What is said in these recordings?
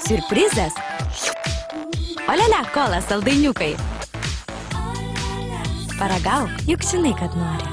Siurprizas. Olele, kola, saldainiukai. Paragauk, juk žinai, kad nori.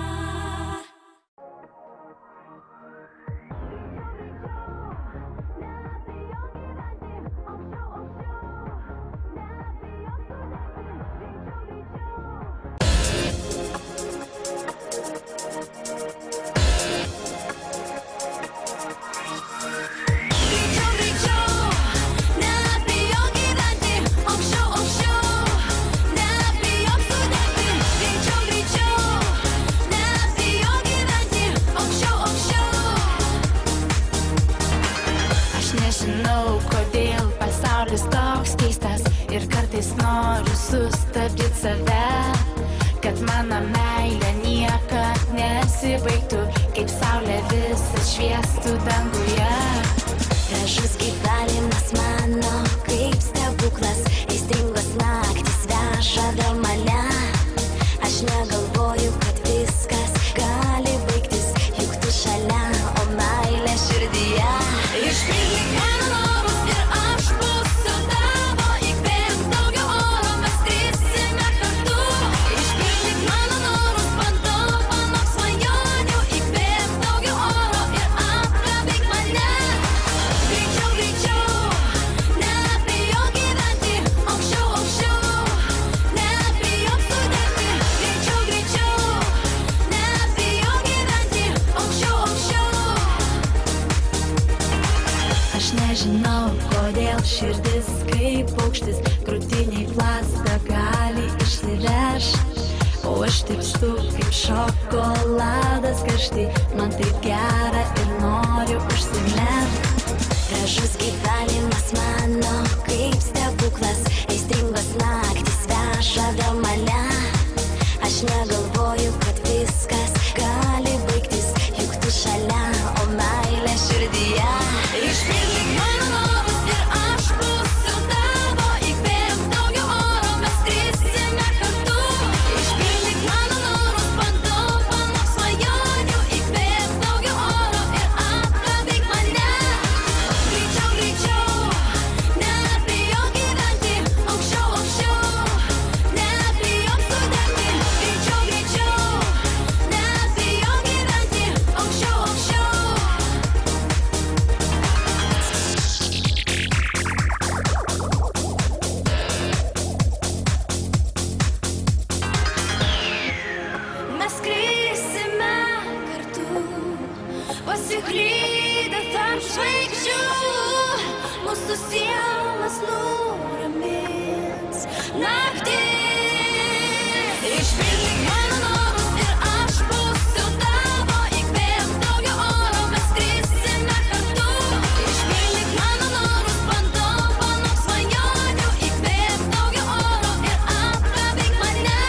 Nežinau, kodėl pasaulis toks keistas ir kartais noriu sustabdyti save, kad mano meilė niekad nesibaigtų, kaip saulė visas šviestų danguje. Gražus gyvenimas mano, kaip stebuklas, aistringos naktys veža vėl mane. Aš negalvoju, kad viskas gali baigtis, juk tu šalia, o meilė širdyje. Išpildyk mano norus ir aš būsiu tavo, įkvėpk daugiau oro, mes skrisime kartu. Išpildyk mano norus, padovanok svajonių, įkvėpk daugiau oro ir apkabink mane. Greičiau, greičiau, nebijok gyventi, aukščiau, aukščiau, nebijok sudegti. Greičiau, greičiau, nebijok gyventi, aukščiau, aukščiau. Aš nežinau, kodėl širdis kaip paukštis krūtiniai plazda gali išsiveš, o aš tirpstu kaip šokoladas karšti, man taip gera ir noriu užsimerkt. Gražus gyvenimas mano, kaip stebuklas, aistringos naktys veža vėl mane. Aš negalvoju, kad viskas gali baigtis, juk tu šalia, o meilė širdyje. Išpildyk mano norus ir aš būsiu tavo, įkvėpk daugiau oro, mes skrisime kartu. Išpildyk mano norus, padovanok svajonių, įkvėpk daugiau oro ir apkabink mane. Greičiau, greičiau, nebijok gyventi, aukščiau, aukščiau, nebijok sudegti. Greičiau, greičiau, nebijok gyventi, aukščiau, aukščiau. Mes skrisime kartu, pasiklydę tarp žvaigždžių, mūsų sielas nuramins naktį. Išpildyk mano norus ir aš būsiu tavo, įkvėpk daugiau oro, mes skrisime kartu. Išpildyk mano norus, padovanok svajonių, įkvėpk daugiau oro ir apkabink mane.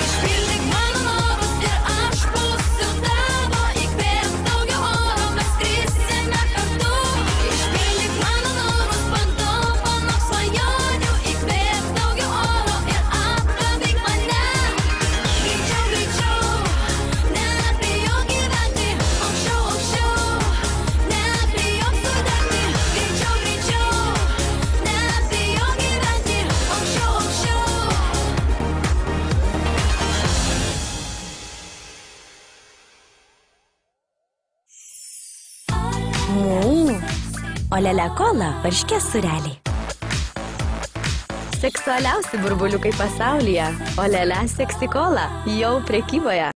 Išpildyk mano norus ir aš būsiu tavo, įkvėpk daugiau oro, mes skrisime kartu. Išpildyk mano norus, padovanok svajonių, įkvėpk daugiau oro ir apkabink mane. Greičiau, greičiau, nebijok gyventi, aukščiau, aukščiau, nebijok sudegti. Greičiau, greičiau, nebijok gyventi, aukščiau, aukščiau. Olele, kola, varškės sūreliai. Seksualiausi burbuliukai pasaulyje. Olele, seksi kola, jau prekyboje.